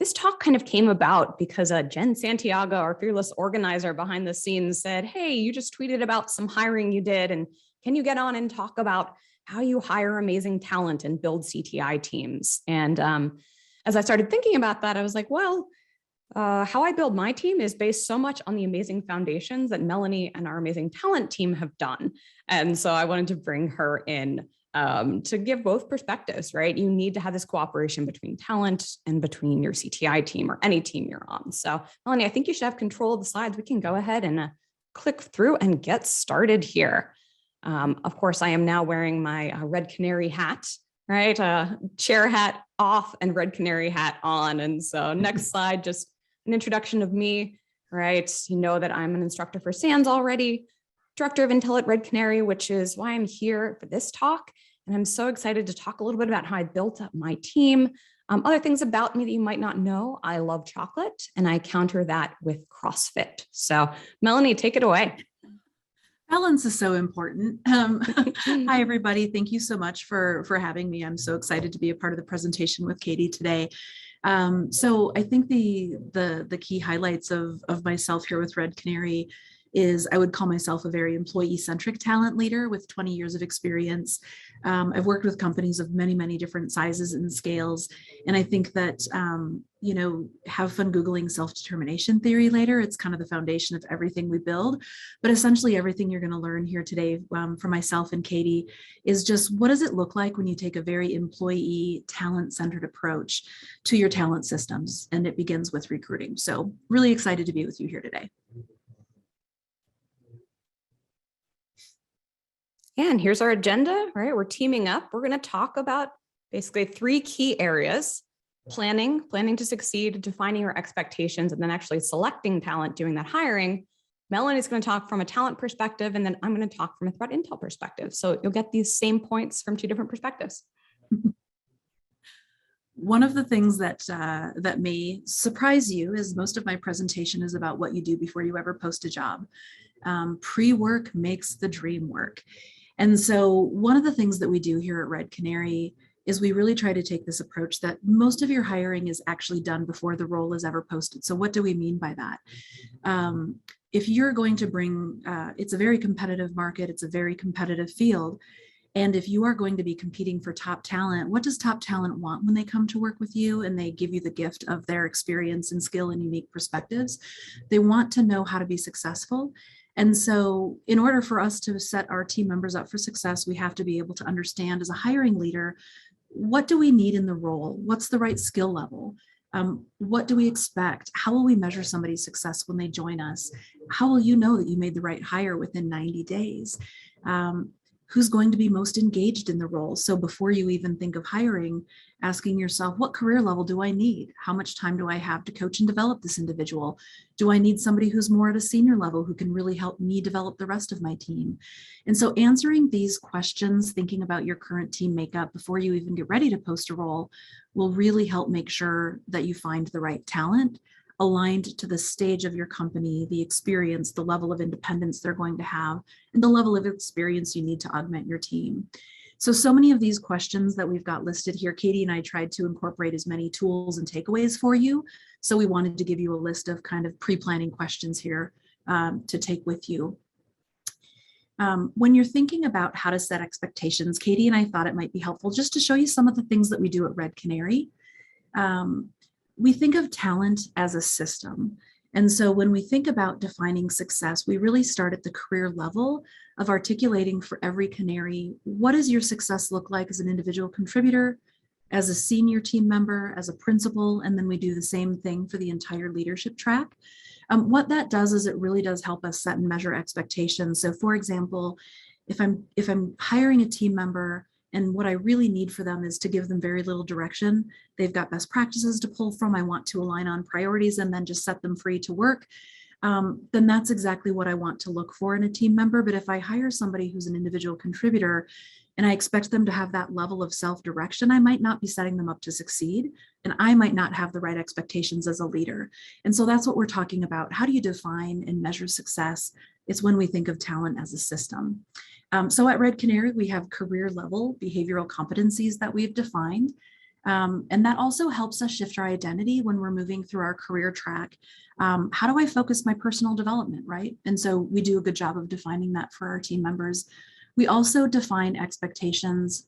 this talk kind of came about because Jen Santiago, our fearless organizer behind the scenes, said, hey, you just tweeted about some hiring you did, and can you get on and talk about how you hire amazing talent and build CTI teams? And as I started thinking about that, I was like, well, how I build my team is based so much on the amazing foundations that Melanie and our amazing talent team have done. And so I wanted to bring her in to give both perspectives, right? You need to have this cooperation between talent and between your CTI team or any team you're on. So Melanie, I think you should have control of the slides. We can go ahead and click through and get started here. Of course, I am now wearing my Red Canary hat, right? Chair hat off and Red Canary hat on. And so next slide, just an introduction of me, right? You know that I'm an instructor for SANS already, director of Intel at Red Canary, which is why I'm here for this talk. And I'm so excited to talk a little bit about how I built up my team. Other things about me that you might not know, I love chocolate and I counter that with CrossFit. So Melanie, take it away. Balance is so important. Hi, everybody. Thank you so much for having me. I'm so excited to be a part of the presentation with Katie today. So I think the key highlights of myself here with Red Canary is I would call myself a very employee-centric talent leader with 20 years of experience. I've worked with companies of many, many different sizes and scales. And I think that, you know, have fun Googling self-determination theory later. It's kind of the foundation of everything we build. But essentially everything you're going to learn here today from myself and Katie is just what does it look like when you take a very employee talent-centered approach to your talent systems? And it begins with recruiting. So really excited to be with you here today. And here's our agenda, right? We're teaming up. We're going to talk about basically 3 key areas: planning to succeed, defining your expectations, and then actually selecting talent, doing that hiring. Melanie's going to talk from a talent perspective, and then I'm going to talk from a threat intel perspective. So you'll get these same points from 2 different perspectives. One of the things that may surprise you is most of my presentation is about what you do before you ever post a job. Pre-work makes the dream work. And so one of the things that we do here at Red Canary is we really try to take this approach that most of your hiring is actually done before the role is ever posted. So what do we mean by that? If you're going to bring, it's a very competitive market, it's a very competitive field. And if you are going to be competing for top talent, what does top talent want when they come to work with you and they give you the gift of their experience and skill and unique perspectives? They want to know how to be successful. And so in order for us to set our team members up for success, we have to be able to understand as a hiring leader, what do we need in the role? What's the right skill level? What do we expect? How will we measure somebody's success when they join us? How will you know that you made the right hire within 90 days? Who's going to be most engaged in the role? So before you even think of hiring, asking yourself, what career level do I need? How much time do I have to coach and develop this individual? Do I need somebody who's more at a senior level who can really help me develop the rest of my team? And so answering these questions, thinking about your current team makeup before you even get ready to post a role will really help make sure that you find the right talent aligned to the stage of your company, the experience, the level of independence they're going to have, and the level of experience you need to augment your team. So many of these questions that we've got listed here, Katie and I tried to incorporate as many tools and takeaways for you. So we wanted to give you a list of kind of pre-planning questions here to take with you. When you're thinking about how to set expectations, Katie and I thought it might be helpful just to show you some of the things that we do at Red Canary. We think of talent as a system. And so when we think about defining success, we really start at the career level of articulating for every canary, what does your success look like as an individual contributor, as a senior team member, as a principal, and then we do the same thing for the entire leadership track. What that does is it really does help us set and measure expectations. So for example, if I'm hiring a team member, and what I really need for them is to give them very little direction. They've got best practices to pull from. I want to align on priorities and then just set them free to work. Then that's exactly what I want to look for in a team member. But if I hire somebody who's an individual contributor and I expect them to have that level of self-direction, I might not be setting them up to succeed. And I might not have the right expectations as a leader. And so that's what we're talking about. How do you define and measure success? It's when we think of talent as a system. So at Red Canary, we have career level behavioral competencies that we've defined. And that also helps us shift our identity when we're moving through our career track. How do I focus my personal development, right? And so we do a good job of defining that for our team members. We also define expectations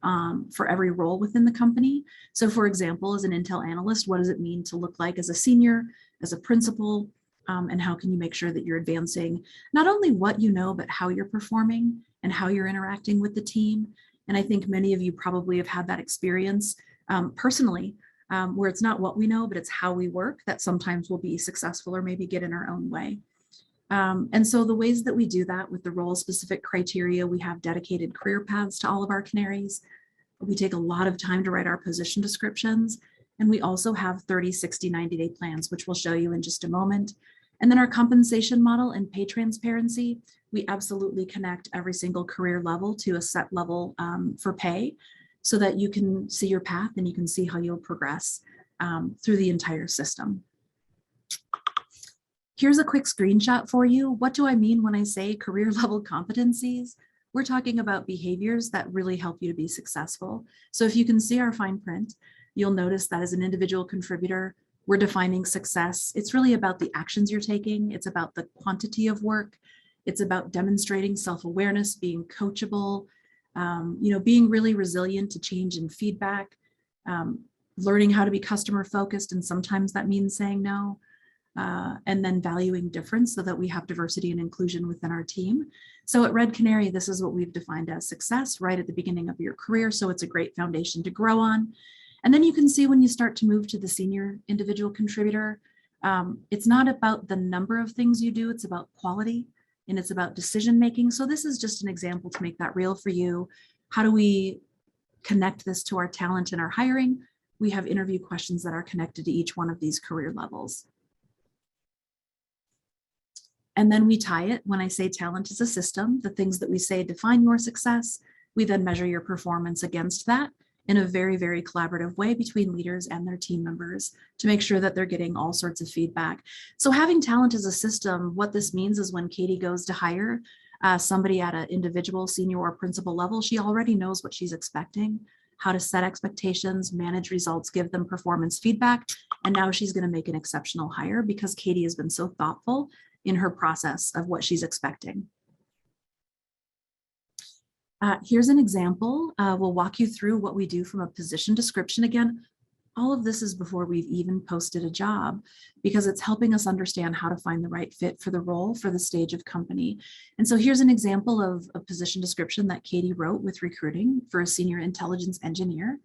for every role within the company. So for example, as an Intel analyst, what does it mean to look like as a senior, as a principal, and how can you make sure that you're advancing not only what you know, but how you're performing and how you're interacting with the team. And I think many of you probably have had that experience personally, where it's not what we know, but it's how we work that sometimes will be successful or maybe get in our own way. And so the ways that we do that with the role-specific criteria, we have dedicated career paths to all of our canaries. We take a lot of time to write our position descriptions. And we also have 30, 60, 90-day plans, which we'll show you in just a moment. And then our compensation model and pay transparency, we absolutely connect every single career level to a set level for pay so that you can see your path and you can see how you'll progress through the entire system. Here's a quick screenshot for you. What do I mean when I say career level competencies? We're talking about behaviors that really help you to be successful. So if you can see our fine print, you'll notice that as an individual contributor, we're defining success. It's really about the actions you're taking. It's about the quantity of work. It's about demonstrating self-awareness, being coachable, being really resilient to change and feedback, learning how to be customer focused. And sometimes that means saying no. And then valuing difference so that we have diversity and inclusion within our team. So at Red Canary, this is what we've defined as success right at the beginning of your career. So it's a great foundation to grow on. And then you can see when you start to move to the senior individual contributor, it's not about the number of things you do, it's about quality and it's about decision making. So this is just an example to make that real for you. How do we connect this to our talent and our hiring? We have interview questions that are connected to each one of these career levels. And then we tie it, when I say talent is a system, the things that we say define your success, we then measure your performance against that in a very, very collaborative way between leaders and their team members to make sure that they're getting all sorts of feedback. So having talent as a system, what this means is when Katie goes to hire somebody at an individual, senior or principal level, she already knows what she's expecting, how to set expectations, manage results, give them performance feedback. And now she's going to make an exceptional hire because Katie has been so thoughtful in her process of what she's expecting. Here's an example. We'll walk you through what we do from a position description. Again, all of this is before we've even posted a job because it's helping us understand how to find the right fit for the role for the stage of company. And so here's an example of a position description that Katie wrote with recruiting for a senior intelligence engineer.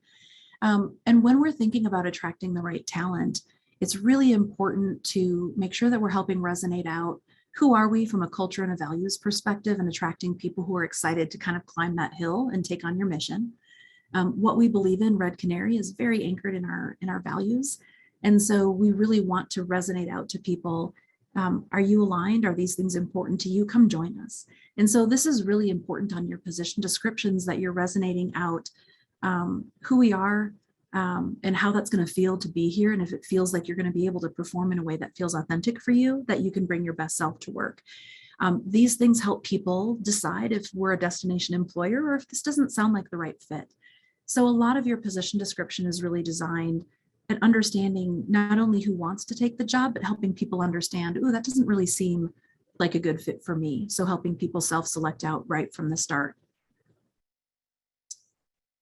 And when we're thinking about attracting the right talent, it's really important to make sure that we're helping resonate out who are we from a culture and a values perspective and attracting people who are excited to kind of climb that hill and take on your mission. What we believe in, Red Canary, is very anchored in our values. And so we really want to resonate out to people. Are you aligned? Are these things important to you? Come join us. And so this is really important on your position descriptions that you're resonating out who we are, and how that's going to feel to be here. And if it feels like you're going to be able to perform in a way that feels authentic for you, that you can bring your best self to work. These things help people decide if we're a destination employer or if this doesn't sound like the right fit. So a lot of your position description is really designed at understanding not only who wants to take the job, but helping people understand, oh, that doesn't really seem like a good fit for me. So helping people self-select out right from the start.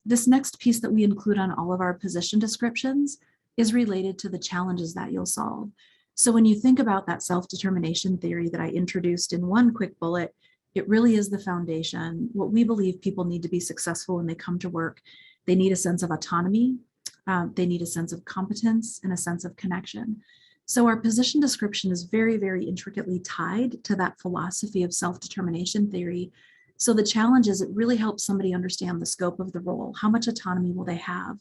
This next piece that we include on all of our position descriptions is related to the challenges that you'll solve. So when you think about that self-determination theory that I introduced in one quick bullet, it really is the foundation. What we believe people need to be successful when they come to work, they need a sense of autonomy, they need a sense of competence and a sense of connection. So our position description is very, very intricately tied to that philosophy of self-determination theory. So the challenge is it really helps somebody understand the scope of the role. How much autonomy will they have?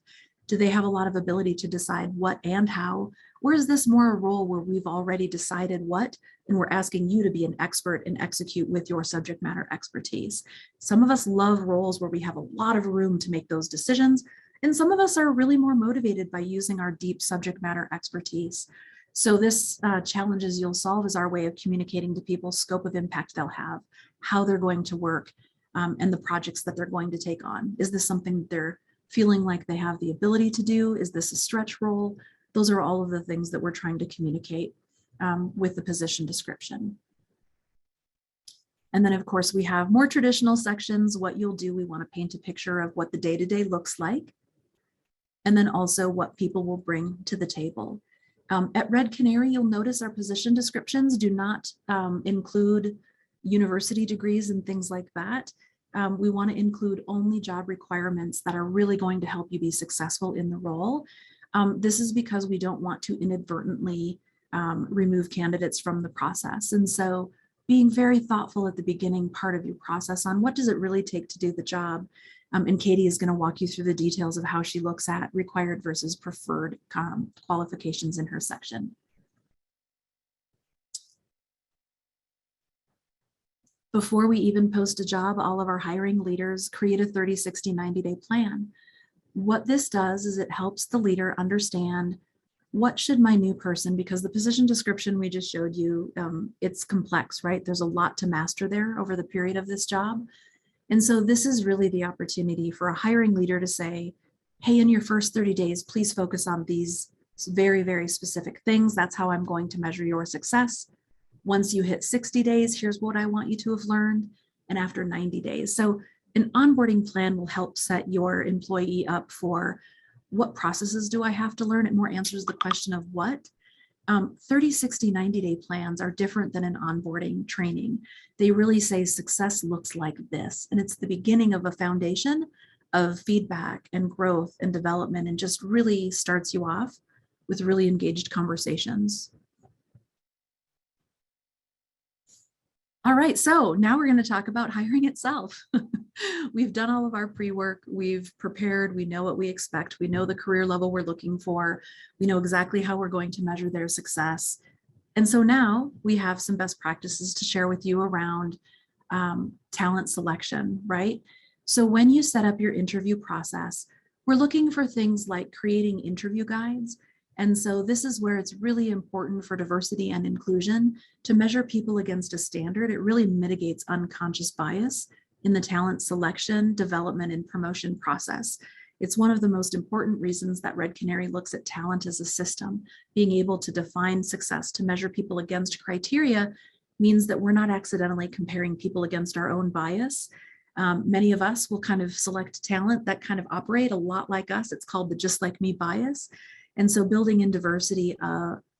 Do they have a lot of ability to decide what and how? Or is this more a role where we've already decided what, and we're asking you to be an expert and execute with your subject matter expertise? Some of us love roles where we have a lot of room to make those decisions, and some of us are really more motivated by using our deep subject matter expertise. So this challenges you'll solve is our way of communicating to people scope of impact they'll have, how they're going to work, and the projects that they're going to take on. Is this something they're feeling like they have the ability to do. Is this a stretch role? Those are all of the things that we're trying to communicate with the position description. And then of course we have more traditional sections. What you'll do, we want to paint a picture of what the day-to-day looks like. And then also what people will bring to the table. At Red Canary, you'll notice our position descriptions do not include university degrees and things like that. We want to include only job requirements that are really going to help you be successful in the role. This is because we don't want to inadvertently remove candidates from the process. And so being very thoughtful at the beginning part of your process on what does it really take to do the job. And Katie is going to walk you through the details of how she looks at required versus preferred qualifications in her section. Before we even post a job, all of our hiring leaders create a 30, 60, 90-day plan. What this does is it helps the leader understand what should my new person, because the position description we just showed you, it's complex, right? There's a lot to master there over the period of this job. And so this is really the opportunity for a hiring leader to say, hey, in your first 30 days, please focus on these very, very specific things. That's how I'm going to measure your success. Once you hit 60 days, here's what I want you to have learned. And after 90 days. So an onboarding plan will help set your employee up for what processes do I have to learn? It more answers the question of what. 30, 60, 90-day plans are different than an onboarding training. They really say success looks like this. And it's the beginning of a foundation of feedback and growth and development, and just really starts you off with really engaged conversations. All right, so now we're going to talk about hiring itself. We've done all of our pre-work, we've prepared, we know what we expect, we know the career level we're looking for, we know exactly how we're going to measure their success. And so now we have some best practices to share with you around talent selection, right? So when you set up your interview process, we're looking for things like creating interview guides. And so this is where it's really important for diversity and inclusion to measure people against a standard. It really mitigates unconscious bias in the talent selection, development, and promotion process. It's one of the most important reasons that Red Canary looks at talent as a system. Being able to define success, to measure people against criteria, means that we're not accidentally comparing people against our own bias. Many of us will kind of select talent that kind of operate a lot like us. It's called the just like me bias. And so building in diversity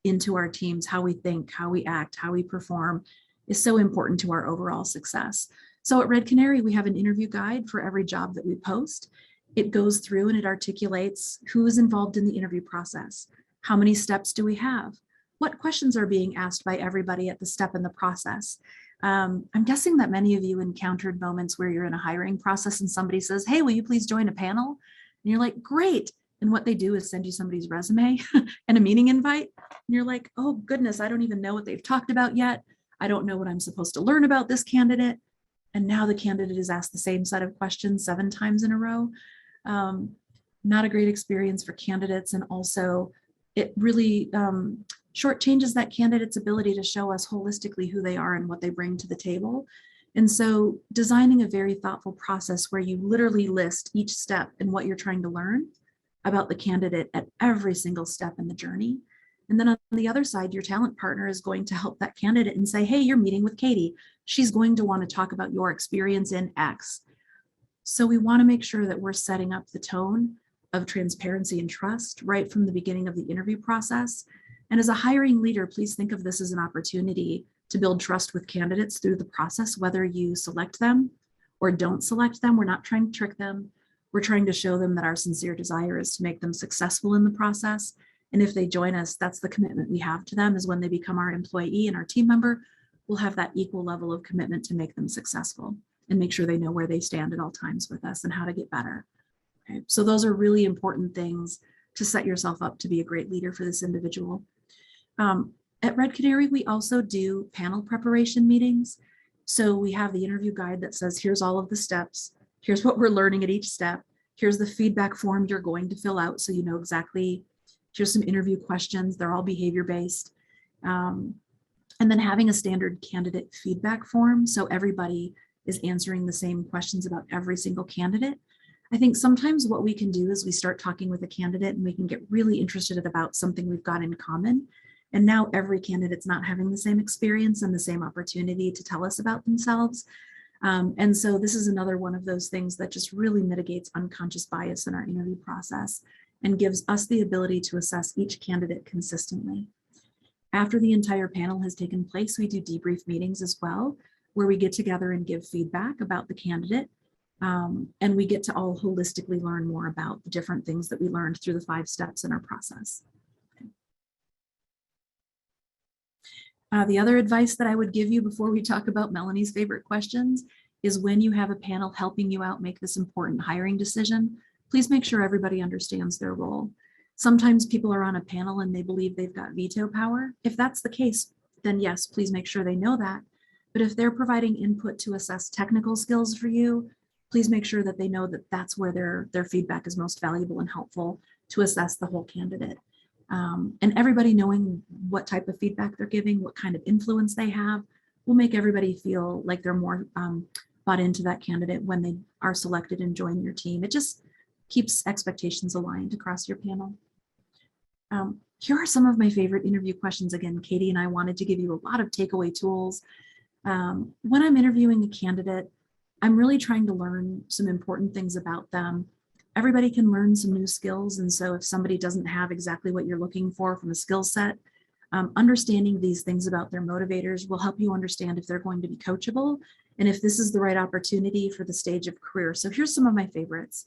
into our teams, how we think, how we act, how we perform is so important to our overall success. So at Red Canary, we have an interview guide for every job that we post. It goes through and it articulates who is involved in the interview process. How many steps do we have? What questions are being asked by everybody at the step in the process? I'm guessing that many of you encountered moments where you're in a hiring process and somebody says, hey, will you please join a panel? And you're like, great. And what they do is send you somebody's resume and a meeting invite. And you're like, oh goodness, I don't even know what they've talked about yet. I don't know what I'm supposed to learn about this candidate. And now the candidate is asked the same set of questions 7 times in a row. Not a great experience for candidates. And also it really shortchanges that candidate's ability to show us holistically who they are and what they bring to the table. And so designing a very thoughtful process where you literally list each step and what you're trying to learn about the candidate at every single step in the journey. And then on the other side, your talent partner is going to help that candidate and say, hey, you're meeting with Katie. She's going to want to talk about your experience in X. So we want to make sure that we're setting up the tone of transparency and trust right from the beginning of the interview process. And as a hiring leader, please think of this as an opportunity to build trust with candidates through the process, whether you select them or don't select them. We're not trying to trick them. We're trying to show them that our sincere desire is to make them successful in the process. And if they join us, that's the commitment we have to them, is when they become our employee and our team member, we'll have that equal level of commitment to make them successful and make sure they know where they stand at all times with us and how to get better. Okay. So those are really important things to set yourself up to be a great leader for this individual. At Red Canary, we also do panel preparation meetings. So we have the interview guide that says, here's all of the steps. Here's what we're learning at each step. Here's the feedback form you're going to fill out so you know exactly. Here's some interview questions. They're all behavior-based. And then having a standard candidate feedback form so everybody is answering the same questions about every single candidate. I think sometimes what we can do is we start talking with a candidate and we can get really interested about something we've got in common. And now every candidate's not having the same experience and the same opportunity to tell us about themselves. And so this is another one of those things that just really mitigates unconscious bias in our interview process and gives us the ability to assess each candidate consistently. After the entire panel has taken place, we do debrief meetings as well, where we get together and give feedback about the candidate. And we get to all holistically learn more about the different things that we learned through the 5 steps in our process. The other advice that I would give you before we talk about Melanie's favorite questions is when you have a panel helping you out make this important hiring decision, please make sure everybody understands their role. Sometimes people are on a panel and they believe they've got veto power. If that's the case, then yes, please make sure they know that. But if they're providing input to assess technical skills for you, please make sure that they know that that's where their feedback is most valuable and helpful to assess the whole candidate. And everybody knowing what type of feedback they're giving, what kind of influence they have, will make everybody feel like they're more bought into that candidate when they are selected and join your team. It just keeps expectations aligned across your panel. Here are some of my favorite interview questions. Again, Katie and I wanted to give you a lot of takeaway tools. When I'm interviewing a candidate, I'm really trying to learn some important things about them. Everybody can learn some new skills. And so if somebody doesn't have exactly what you're looking for from a skill set, understanding these things about their motivators will help you understand if they're going to be coachable and if this is the right opportunity for the stage of career. So here's some of my favorites.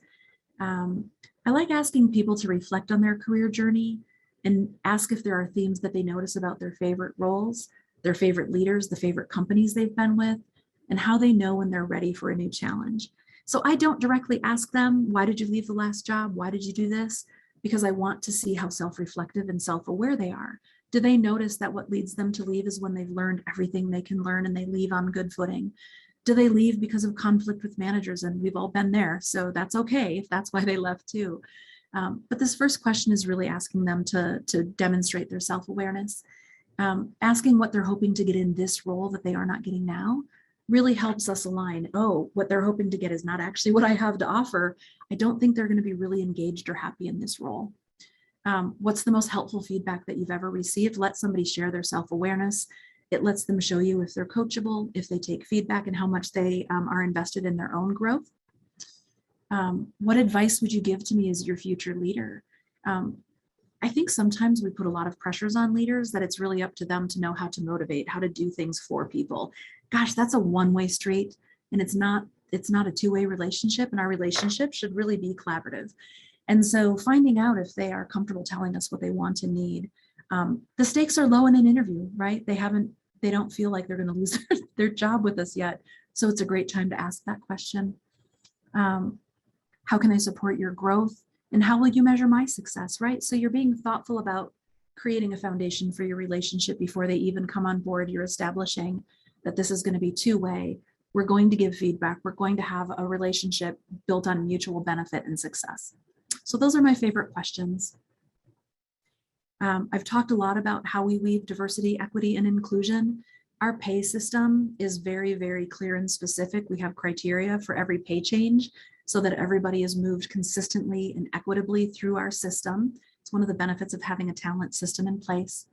I like asking people to reflect on their career journey and ask if there are themes that they notice about their favorite roles, their favorite leaders, the favorite companies they've been with, and how they know when they're ready for a new challenge. So I don't directly ask them, why did you leave the last job? Why did you do this? Because I want to see how self-reflective and self-aware they are. Do they notice that what leads them to leave is when they've learned everything they can learn and they leave on good footing? Do they leave because of conflict with managers? And we've all been there, so that's okay if that's why they left too. But this first question is really asking them to demonstrate their self-awareness. Asking what they're hoping to get in this role that they are not getting now really helps us align. Oh, what they're hoping to get is not actually what I have to offer. I don't think they're going to be really engaged or happy in this role. What's the most helpful feedback that you've ever received? Let somebody share their self-awareness. It lets them show you if they're coachable, if they take feedback, and how much they are invested in their own growth. What advice would you give to me as your future leader? I think sometimes we put a lot of pressures on leaders that it's really up to them to know how to motivate, how to do things for people. Gosh, that's a one-way street, and it's not a two-way relationship, and our relationship should really be collaborative. And so finding out if they are comfortable telling us what they want and need. The stakes are low in an interview, right? They don't feel like they're going to lose their job with us yet. So it's a great time to ask that question. How can I support your growth? And how will you measure my success, right? So you're being thoughtful about creating a foundation for your relationship before they even come on board. You're establishing that this is going to be two-way. We're going to give feedback. We're going to have a relationship built on mutual benefit and success. So those are my favorite questions. I've talked a lot about how we weave diversity, equity, and inclusion. Our pay system is very, very clear and specific. We have criteria for every pay change so that everybody is moved consistently and equitably through our system. It's one of the benefits of having a talent system in place.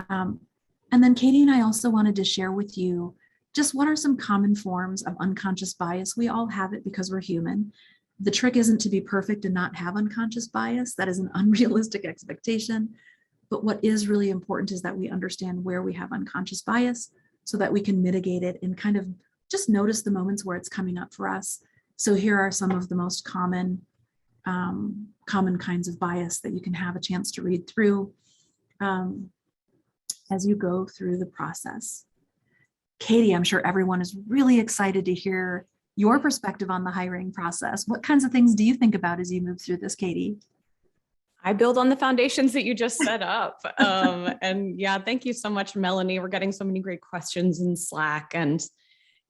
And then Katie and I also wanted to share with you just what are some common forms of unconscious bias. We all have it because we're human. The trick isn't to be perfect and not have unconscious bias. That is an unrealistic expectation. But what is really important is that we understand where we have unconscious bias so that we can mitigate it and kind of just notice the moments where it's coming up for us. So here are some of the most common kinds of bias that you can have a chance to read through as you go through the process. Katie, I'm sure everyone is really excited to hear your perspective on the hiring process. What kinds of things do you think about as you move through this, Katie? I build on the foundations that you just set up. And yeah, thank you so much, Melanie. We're getting so many great questions in Slack. And,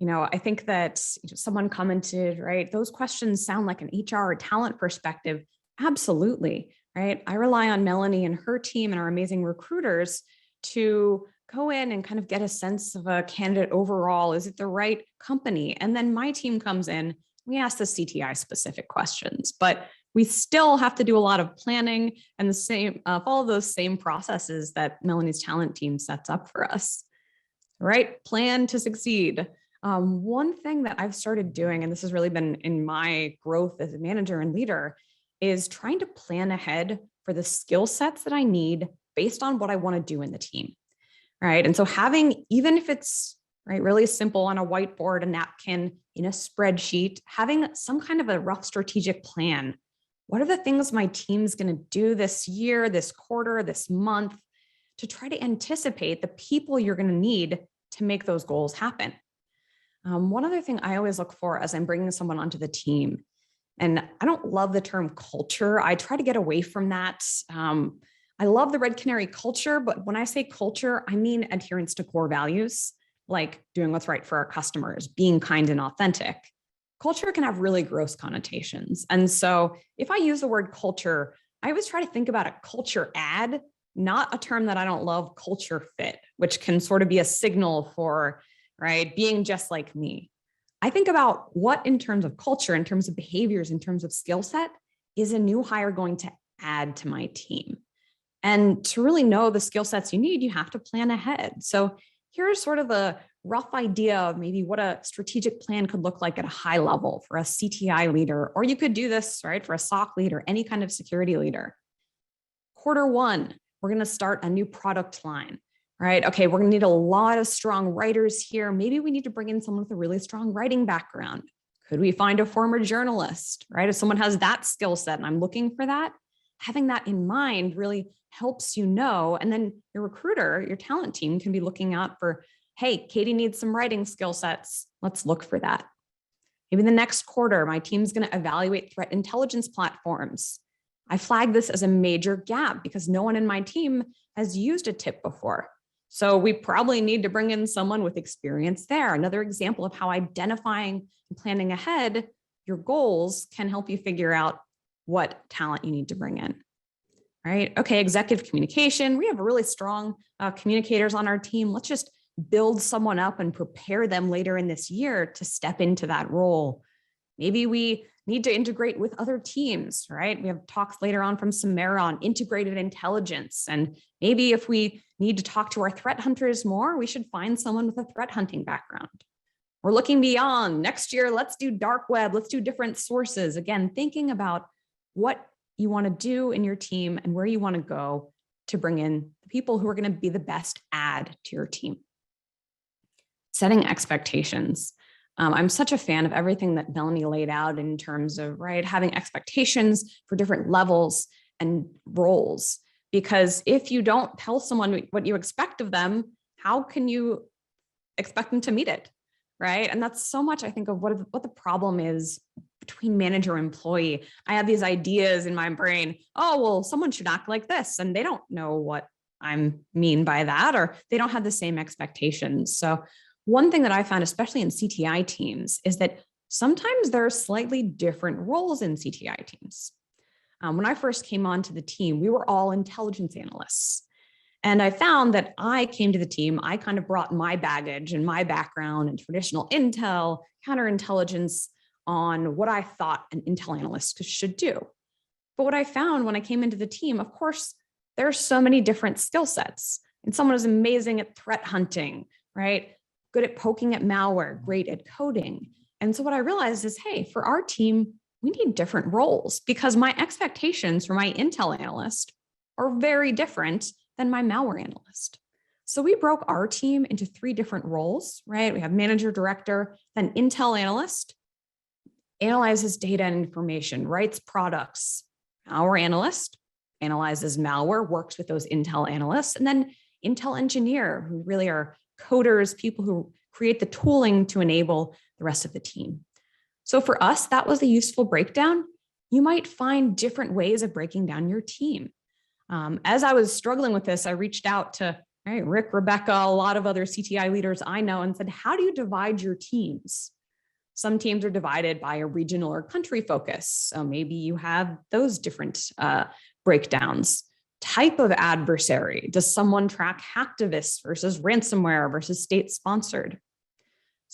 I think that someone commented, right? Those questions sound like an HR or talent perspective. Absolutely, right? I rely on Melanie and her team and our amazing recruiters to go in and kind of get a sense of a candidate overall. Is it the right company? And then my team comes in we ask the CTI specific questions, but we still have to do a lot of planning and follow those same processes that Melanie's talent team sets up for us, right? Plan to succeed. One thing that I've started doing, and this has really been in my growth as a manager and leader, is trying to plan ahead for the skill sets that I need based on what I want to do in the team, right? And so having, even if it's right, really simple on a whiteboard, a napkin, in a spreadsheet, having some kind of a rough strategic plan. What are the things my team's going to do this year, this quarter, this month, to try to anticipate the people you're going to need to make those goals happen? One other thing I always look for as I'm bringing someone onto the team, and I don't love the term culture. I try to get away from that. I love the Red Canary culture, but when I say culture, I mean adherence to core values, like doing what's right for our customers, being kind and authentic. Culture can have really gross connotations. And so if I use the word culture, I always try to think about a culture add, not a term that I don't love, culture fit, which can sort of be a signal for, right, being just like me. I think about what in terms of culture, in terms of behaviors, in terms of skill set, is a new hire going to add to my team? And to really know the skill sets you need, you have to plan ahead. So here's sort of a rough idea of maybe what a strategic plan could look like at a high level for a CTI leader, or you could do this, right, for a SOC leader, any kind of security leader. Quarter one, we're going to start a new product line, right? Okay, we're going to need a lot of strong writers here. Maybe we need to bring in someone with a really strong writing background. Could we find a former journalist, right? If someone has that skill set and I'm looking for that, having that in mind really helps you know. And then your recruiter, your talent team can be looking out for, hey, Katie needs some writing skill sets. Let's look for that. Maybe the next quarter, my team's going to evaluate threat intelligence platforms. I flag this as a major gap because no one in my team has used a TIP before. So we probably need to bring in someone with experience there. Another example of how identifying and planning ahead your goals can help you figure out what talent you need to bring in. Right? Okay, executive communication. We have really strong communicators on our team. Let's just build someone up and prepare them later in this year to step into that role. Maybe we need to integrate with other teams, right? We have talks later on from Samara on integrated intelligence. And maybe if we need to talk to our threat hunters more, we should find someone with a threat hunting background. We're looking beyond next year. Let's do dark web. Let's do different sources. Again, thinking about what you want to do in your team and where you want to go to bring in the people who are going to be the best add to your team. Setting expectations. I'm such a fan of everything that Melanie laid out in terms of, right, having expectations for different levels and roles. Because if you don't tell someone what you expect of them, how can you expect them to meet it, right? And that's so much, I think, of what the problem is between manager and employee. I have these ideas in my brain. Oh, well, someone should act like this, and they don't know what I mean by that, or they don't have the same expectations. So one thing that I found, especially in CTI teams, is that sometimes there are slightly different roles in CTI teams. When I first came onto the team, we were all intelligence analysts. And I found that I came to the team, I kind of brought my baggage and my background in traditional intel, counterintelligence on what I thought an intel analyst should do. But what I found when I came into the team, of course, there are so many different skill sets. And someone is amazing at threat hunting, right? Good at poking at malware, great at coding. And so what I realized is, hey, for our team, we need different roles because my expectations for my intel analyst are very different than my malware analyst. So we broke our team into 3 different roles, right? We have manager, director, then intel analyst, analyzes data and information, writes products. Malware analyst analyzes malware, works with those intel analysts, and then intel engineer, who really are coders, people who create the tooling to enable the rest of the team. So for us, that was a useful breakdown. You might find different ways of breaking down your team. As I was struggling with this, I reached out to Rick, Rebecca, a lot of other CTI leaders I know and said, how do you divide your teams? Some teams are divided by a regional or country focus. So maybe you have those different breakdowns. Type of adversary. Does someone track hacktivists versus ransomware versus state-sponsored?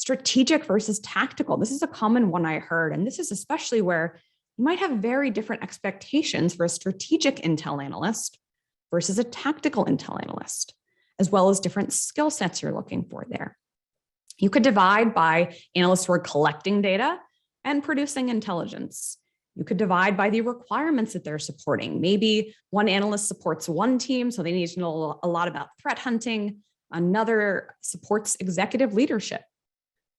Strategic versus tactical. This is a common one I heard, and this is especially where you might have very different expectations for a strategic intel analyst versus a tactical intel analyst, as well as different skill sets you're looking for there. You could divide by analysts who are collecting data and producing intelligence. You could divide by the requirements that they're supporting. Maybe one analyst supports one team, so they need to know a lot about threat hunting. Another supports executive leadership.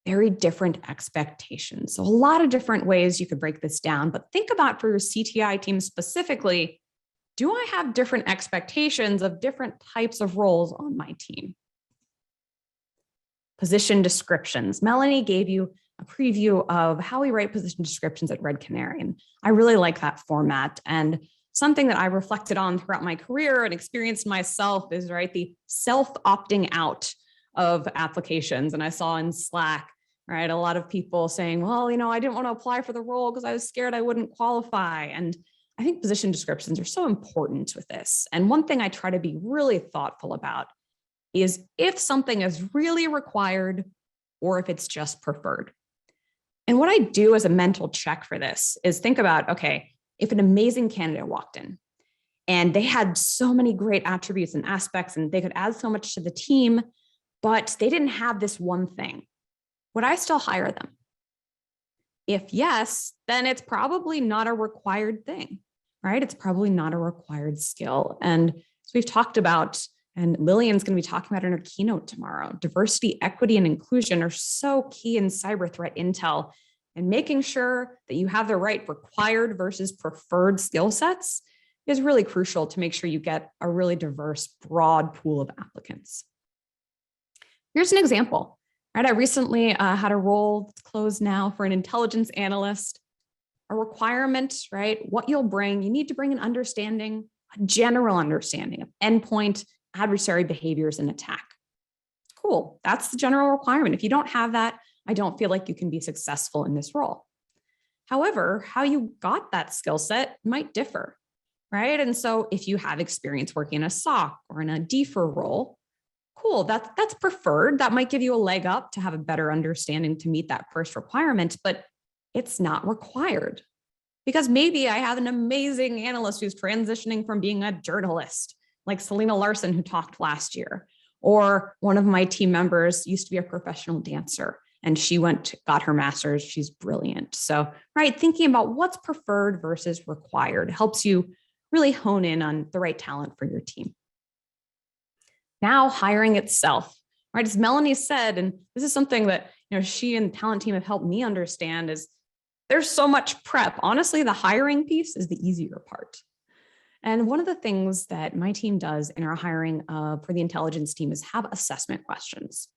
Very different expectations. So a lot of different ways you could break this down, but think about for your CTI team specifically, do I have different expectations of different types of roles on my team? Position descriptions. Melanie gave you a preview of how we write position descriptions at Red Canary, and I really like that format. And something that I reflected on throughout my career and experienced myself is, right, the self-opting out of applications. And I saw in Slack, right, a lot of people saying, well, I didn't want to apply for the role because I was scared I wouldn't qualify. And I think position descriptions are so important with this. And one thing I try to be really thoughtful about is if something is really required or if it's just preferred. And what I do as a mental check for this is think about, okay, if an amazing candidate walked in and they had so many great attributes and aspects and they could add so much to the team, but they didn't have this one thing, would I still hire them? If yes, then it's probably not a required thing, right? It's probably not a required skill. And as we've talked about, and Lillian's going to be talking about in her keynote tomorrow, diversity, equity, and inclusion are so key in cyber threat intel. And making sure that you have the right required versus preferred skill sets is really crucial to make sure you get a really diverse, broad pool of applicants. Here's an example, right? I recently had a role that's closed now for an intelligence analyst. A requirement, right? What you'll bring, you need to bring an understanding, a general understanding of endpoint, adversary behaviors, and attack. Cool, that's the general requirement. If you don't have that, I don't feel like you can be successful in this role. However, how you got that skill set might differ, right? And so if you have experience working in a SOC or in a DFIR role, cool, that's preferred. That might give you a leg up to have a better understanding to meet that first requirement, but it's not required. Because maybe I have an amazing analyst who's transitioning from being a journalist, like Selena Larson, who talked last year, or one of my team members used to be a professional dancer and she got her master's. She's brilliant. So, right, thinking about what's preferred versus required helps you really hone in on the right talent for your team. Now, hiring itself, right? As Melanie said, and this is something that she and the talent team have helped me understand, is there's so much prep. Honestly, the hiring piece is the easier part. And one of the things that my team does in our hiring for the intelligence team is have assessment questions.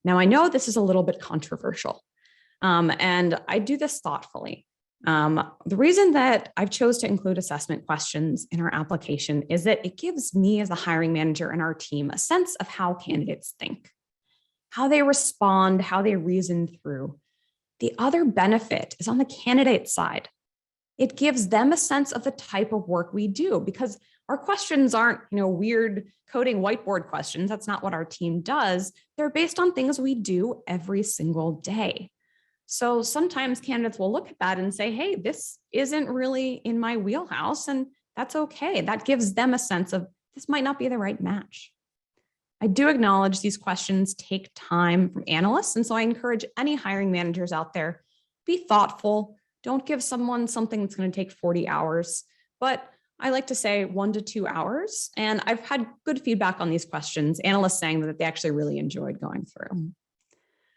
Now, I know this is a little bit controversial, and I do this thoughtfully. The reason that I've chose to include assessment questions in our application is that it gives me as a hiring manager and our team a sense of how candidates think, how they respond, how they reason through. The other benefit is on the candidate side. It gives them a sense of the type of work we do because our questions aren't, weird coding whiteboard questions. That's not what our team does. They're based on things we do every single day. So sometimes candidates will look at that and say, hey, this isn't really in my wheelhouse, and that's okay. That gives them a sense of this might not be the right match. I do acknowledge these questions take time from analysts, and so I encourage any hiring managers out there, be thoughtful. Don't give someone something that's going to take 40 hours, but I like to say 1 to 2 hours. And I've had good feedback on these questions, analysts saying that they actually really enjoyed going through.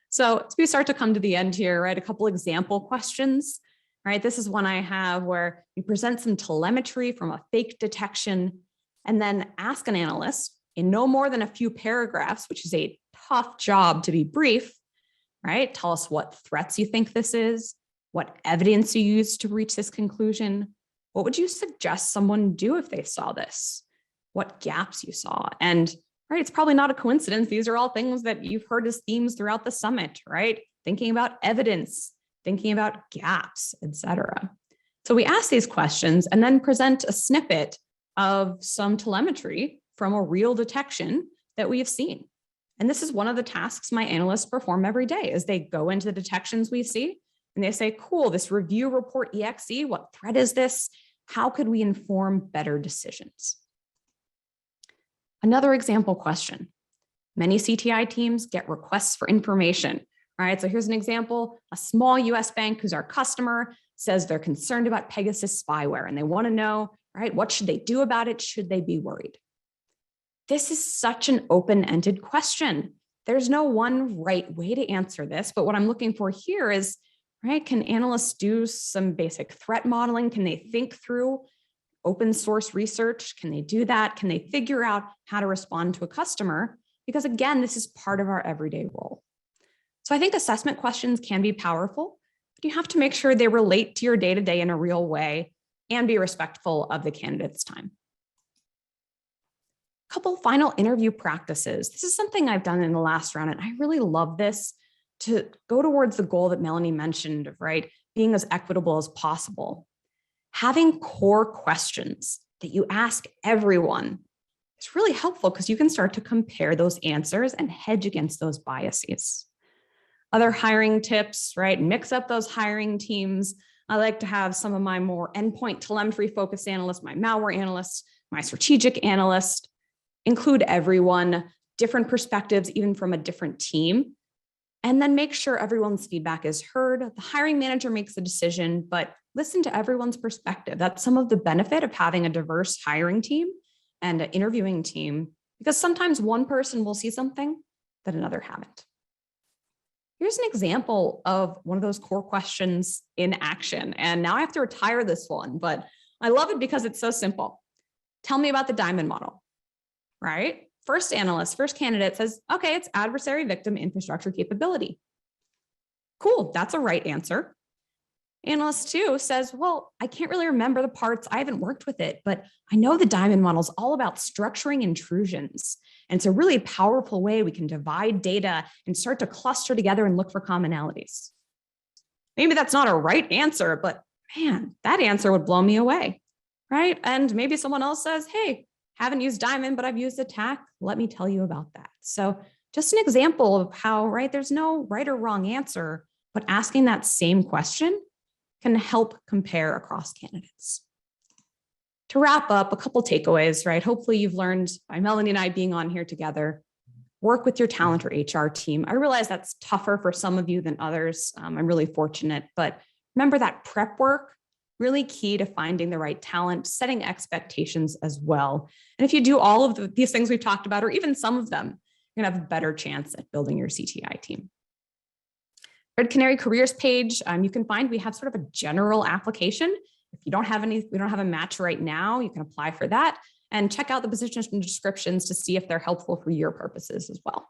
So as we start to come to the end here, right, a couple example questions, right? This is one I have where you present some telemetry from a fake detection and then ask an analyst in no more than a few paragraphs, which is a tough job to be brief, right? Tell us what threats you think this is, what evidence you used to reach this conclusion. What would you suggest someone do if they saw this? What gaps you saw? And right, it's probably not a coincidence. These are all things that you've heard as themes throughout the summit, right? Thinking about evidence, thinking about gaps, etc. So we ask these questions and then present a snippet of some telemetry from a real detection that we have seen. And this is one of the tasks my analysts perform every day is they go into the detections we see and they say, cool, this review report EXE, what threat is this? How could we inform better decisions? Another example question. Many CTI teams get requests for information. All right, so here's an example. A small US bank who's our customer says they're concerned about Pegasus spyware and they want to know, right, what should they do about it? Should they be worried? This is such an open-ended question. There's no one right way to answer this, but what I'm looking for here is, right, can analysts do some basic threat modeling? Can they think through open source research? Can they do that? Can they figure out how to respond to a customer? Because again, this is part of our everyday role. So I think assessment questions can be powerful, but you have to make sure they relate to your day-to-day in a real way and be respectful of the candidate's time. Couple final interview practices. This is something I've done in the last round, and I really love this to go towards the goal that Melanie mentioned of, right, being as equitable as possible. Having core questions that you ask everyone is really helpful because you can start to compare those answers and hedge against those biases. Other hiring tips, right? Mix up those hiring teams. I like to have some of my more endpoint telemetry focused analysts, my malware analysts, my strategic analyst, include everyone, different perspectives, even from a different team, and then make sure everyone's feedback is heard. The hiring manager makes the decision, but listen to everyone's perspective. That's some of the benefit of having a diverse hiring team and an interviewing team, because sometimes one person will see something that another haven't. Here's an example of one of those core questions in action. And now I have to retire this one, but I love it because it's so simple. Tell me about the diamond model. Right? First analyst, first candidate says, okay, it's adversary victim infrastructure capability. Cool, that's a right answer. Analyst 2 says, well, I can't really remember the parts. I haven't worked with it, but I know the diamond model is all about structuring intrusions. And it's a really powerful way we can divide data and start to cluster together and look for commonalities. Maybe that's not a right answer, but man, that answer would blow me away, right? And maybe someone else says, hey, haven't used diamond, but I've used attack. Let me tell you about that. So just an example of how, right, there's no right or wrong answer, but asking that same question can help compare across candidates. To wrap up, a couple takeaways, right? Hopefully you've learned by Melanie and I being on here together, work with your talent or HR team. I realize that's tougher for some of you than others. I'm really fortunate, but remember that prep work, really key to finding the right talent, setting expectations as well. And if you do all of these things we've talked about, or even some of them, you're gonna have a better chance at building your CTI team. Red Canary careers page, you can find we have sort of a general application. If you don't have we don't have a match right now, you can apply for that and check out the positions and descriptions to see if they're helpful for your purposes as well.